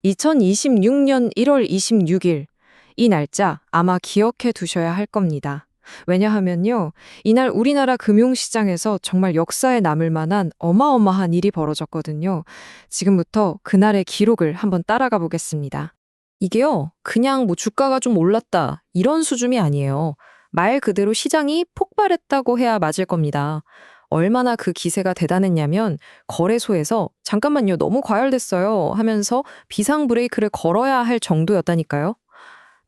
2026년 1월 26일. 이 날짜 아마 기억해 두셔야 할 겁니다. 왜냐하면요, 이날 우리나라 금융시장에서 정말 역사에 남을 만한 어마어마한 일이 벌어졌거든요. 지금부터 그날의 기록을 한번 따라가 보겠습니다. 이게요, 그냥 주가가 좀 올랐다, 이런 수준이 아니에요. 말 그대로 시장이 폭발했다고 해야 맞을 겁니다. 얼마나 그 기세가 대단했냐면 거래소에서 잠깐만요, 너무 과열됐어요 하면서 비상 브레이크를 걸어야 할 정도였다니까요.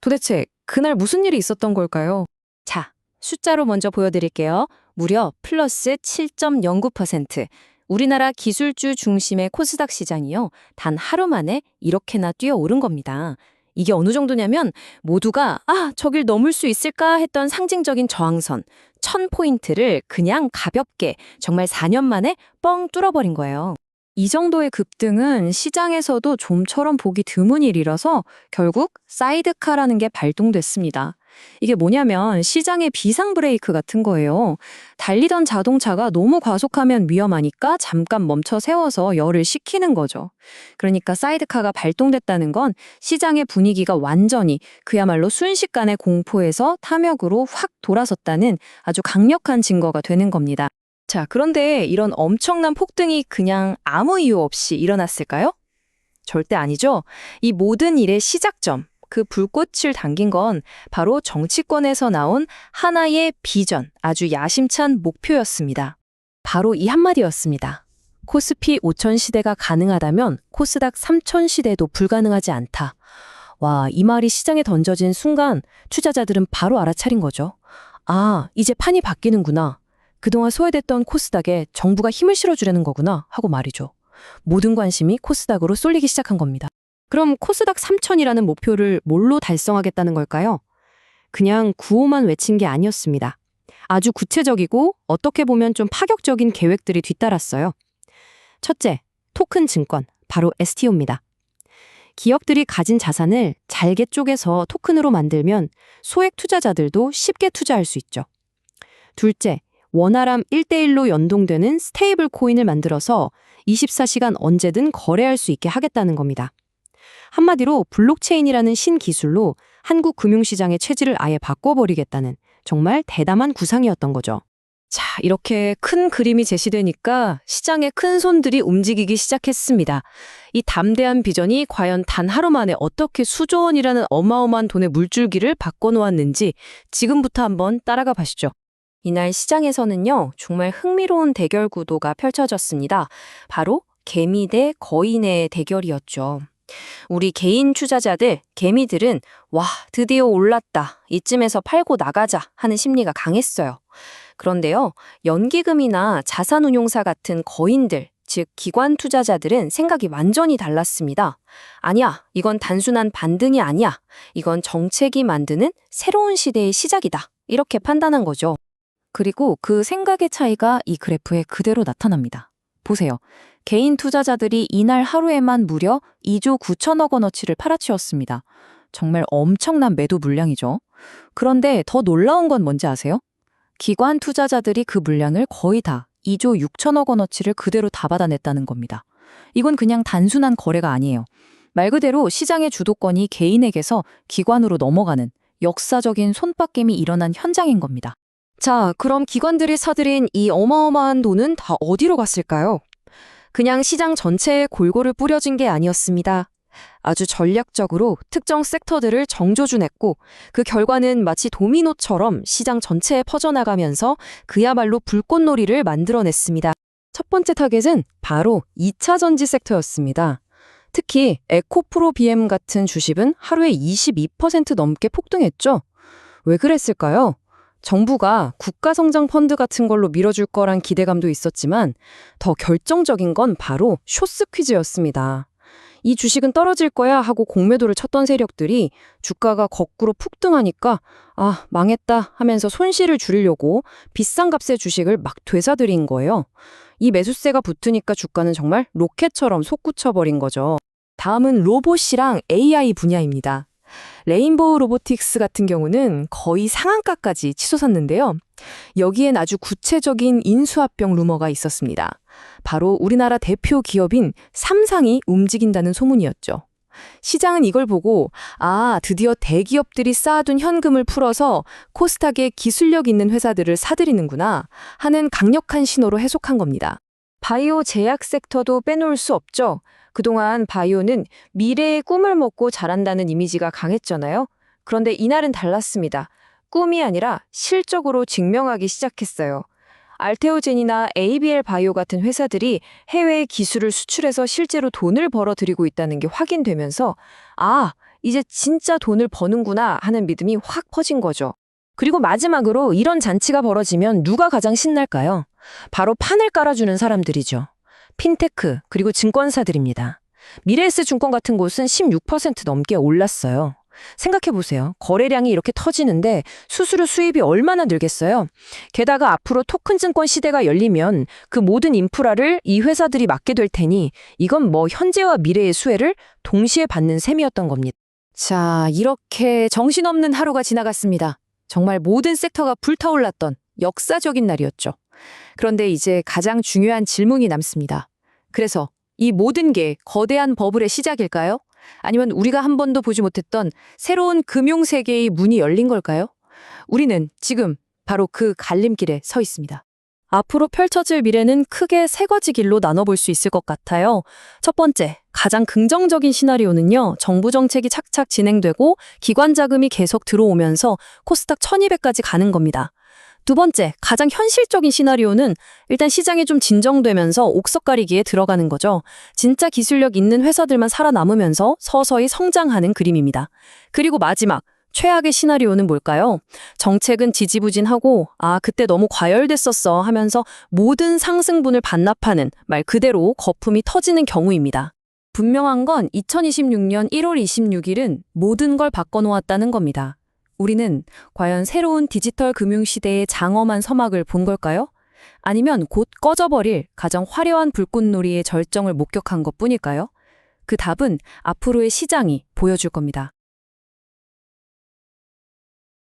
도대체 그날 무슨 일이 있었던 걸까요? 자, 숫자로 먼저 보여드릴게요. 무려 플러스 7.09%. 우리나라 기술주 중심의 코스닥 시장이요. 단 하루 만에 이렇게나 뛰어오른 겁니다. 이게 어느 정도냐면 모두가 저길 넘을 수 있을까 했던 상징적인 저항선 1000포인트를 그냥 가볍게 정말 4년 만에 뻥 뚫어버린 거예요. 이 정도의 급등은 시장에서도 좀처럼 보기 드문 일이라서 결국 사이드카라는 게 발동됐습니다. 이게 뭐냐면 시장의 비상 브레이크 같은 거예요. 달리던 자동차가 너무 과속하면 위험하니까 잠깐 멈춰 세워서 열을 식히는 거죠. 그러니까 사이드카가 발동됐다는 건 시장의 분위기가 완전히 그야말로 순식간에 공포에서 탐욕으로 확 돌아섰다는 아주 강력한 증거가 되는 겁니다. 자, 그런데 이런 엄청난 폭등이 그냥 아무 이유 없이 일어났을까요? 절대 아니죠. 이 모든 일의 시작점, 그 불꽃을 당긴 건 바로 정치권에서 나온 하나의 비전, 아주 야심찬 목표였습니다. 바로 이 한마디였습니다. 코스피 5000 시대가 가능하다면 코스닥 3000 시대도 불가능하지 않다. 와, 이 말이 시장에 던져진 순간 투자자들은 바로 알아차린 거죠. 이제 판이 바뀌는구나. 그동안 소외됐던 코스닥에 정부가 힘을 실어주려는 거구나 하고 말이죠. 모든 관심이 코스닥으로 쏠리기 시작한 겁니다. 그럼 코스닥 3000이라는 목표를 뭘로 달성하겠다는 걸까요? 그냥 구호만 외친 게 아니었습니다. 아주 구체적이고 어떻게 보면 좀 파격적인 계획들이 뒤따랐어요. 첫째, 토큰 증권, 바로 STO입니다. 기업들이 가진 자산을 잘게 쪼개서 토큰으로 만들면 소액 투자자들도 쉽게 투자할 수 있죠. 둘째, 원활함 1대1로 연동되는 스테이블 코인을 만들어서 24시간 언제든 거래할 수 있게 하겠다는 겁니다. 한마디로 블록체인이라는 신기술로 한국 금융시장의 체질을 아예 바꿔버리겠다는 정말 대담한 구상이었던 거죠. 자, 이렇게 큰 그림이 제시되니까 시장의 큰 손들이 움직이기 시작했습니다. 이 담대한 비전이 과연 단 하루 만에 어떻게 수조 원이라는 어마어마한 돈의 물줄기를 바꿔놓았는지 지금부터 한번 따라가 보시죠. 이날 시장에서는요, 정말 흥미로운 대결 구도가 펼쳐졌습니다. 바로 개미 대 거인의 대결이었죠. 우리 개인 투자자들, 개미들은 드디어 올랐다. 이쯤에서 팔고 나가자 하는 심리가 강했어요. 그런데요, 연기금이나 자산운용사 같은 거인들, 즉 기관 투자자들은 생각이 완전히 달랐습니다. 아니야, 이건 단순한 반등이 아니야. 이건 정책이 만드는 새로운 시대의 시작이다. 이렇게 판단한 거죠. 그리고 그 생각의 차이가 이 그래프에 그대로 나타납니다. 보세요. 개인 투자자들이 이날 하루에만 무려 2조 9천억 원어치를 팔아치웠습니다. 정말 엄청난 매도 물량이죠. 그런데 더 놀라운 건 뭔지 아세요? 기관 투자자들이 그 물량을 거의 다 2조 6천억 원어치를 그대로 다 받아냈다는 겁니다. 이건 그냥 단순한 거래가 아니에요. 말 그대로 시장의 주도권이 개인에게서 기관으로 넘어가는 역사적인 손바뀜이 일어난 현장인 겁니다. 자, 그럼 기관들이 사들인 이 어마어마한 돈은 다 어디로 갔을까요? 그냥 시장 전체에 골고루 뿌려진 게 아니었습니다. 아주 전략적으로 특정 섹터들을 정조준했고 그 결과는 마치 도미노처럼 시장 전체에 퍼져나가면서 그야말로 불꽃놀이를 만들어냈습니다. 첫 번째 타겟은 바로 2차 전지 섹터였습니다. 특히 에코프로 BM 같은 주식은 하루에 22% 넘게 폭등했죠. 왜 그랬을까요? 정부가 국가성장 펀드 같은 걸로 밀어줄 거란 기대감도 있었지만 더 결정적인 건 바로 쇼스 퀴즈였습니다. 이 주식은 떨어질 거야 하고 공매도를 쳤던 세력들이 주가가 거꾸로 폭등하니까 망했다 하면서 손실을 줄이려고 비싼 값의 주식을 막 되사들인 거예요. 이 매수세가 붙으니까 주가는 정말 로켓처럼 솟구쳐버린 거죠. 다음은 로봇이랑 AI 분야입니다. 레인보우 로보틱스 같은 경우는 거의 상한가까지 치솟았는데요. 여기엔 아주 구체적인 인수합병 루머가 있었습니다. 바로 우리나라 대표 기업인 삼상이 움직인다는 소문이었죠. 시장은 이걸 보고 드디어 대기업들이 쌓아둔 현금을 풀어서 코스닥에 기술력 있는 회사들을 사들이는구나 하는 강력한 신호로 해석한 겁니다. 바이오 제약 섹터도 빼놓을 수 없죠. 그동안 바이오는 미래의 꿈을 먹고 자란다는 이미지가 강했잖아요. 그런데 이날은 달랐습니다. 꿈이 아니라 실적으로 증명하기 시작했어요. 알테오젠이나 ABL 바이오 같은 회사들이 해외에 기술을 수출해서 실제로 돈을 벌어들이고 있다는 게 확인되면서 이제 진짜 돈을 버는구나 하는 믿음이 확 퍼진 거죠. 그리고 마지막으로 이런 잔치가 벌어지면 누가 가장 신날까요? 바로 판을 깔아주는 사람들이죠. 핀테크 그리고 증권사들입니다. 미래에스 증권 같은 곳은 16% 넘게 올랐어요. 생각해보세요. 거래량이 이렇게 터지는데 수수료 수입이 얼마나 늘겠어요? 게다가 앞으로 토큰 증권 시대가 열리면 그 모든 인프라를 이 회사들이 맡게 될 테니 이건 뭐 현재와 미래의 수혜를 동시에 받는 셈이었던 겁니다. 자, 이렇게 정신없는 하루가 지나갔습니다. 정말 모든 섹터가 불타올랐던 역사적인 날이었죠. 그런데 이제 가장 중요한 질문이 남습니다. 그래서 이 모든 게 거대한 버블의 시작일까요? 아니면 우리가 한 번도 보지 못했던 새로운 금융세계의 문이 열린 걸까요? 우리는 지금 바로 그 갈림길에 서 있습니다. 앞으로 펼쳐질 미래는 크게 세 가지 길로 나눠볼 수 있을 것 같아요. 첫 번째, 가장 긍정적인 시나리오는요. 정부 정책이 착착 진행되고 기관 자금이 계속 들어오면서 코스닥 1200까지 가는 겁니다. 두 번째, 가장 현실적인 시나리오는 일단 시장이 좀 진정되면서 옥석 가리기에 들어가는 거죠. 진짜 기술력 있는 회사들만 살아남으면서 서서히 성장하는 그림입니다. 그리고 마지막, 최악의 시나리오는 뭘까요? 정책은 지지부진하고 그때 너무 과열됐었어 하면서 모든 상승분을 반납하는 말 그대로 거품이 터지는 경우입니다. 분명한 건 2026년 1월 26일은 모든 걸 바꿔놓았다는 겁니다. 우리는 과연 새로운 디지털 금융시대의 장엄한 서막을 본 걸까요? 아니면 곧 꺼져버릴 가장 화려한 불꽃놀이의 절정을 목격한 것뿐일까요? 그 답은 앞으로의 시장이 보여줄 겁니다.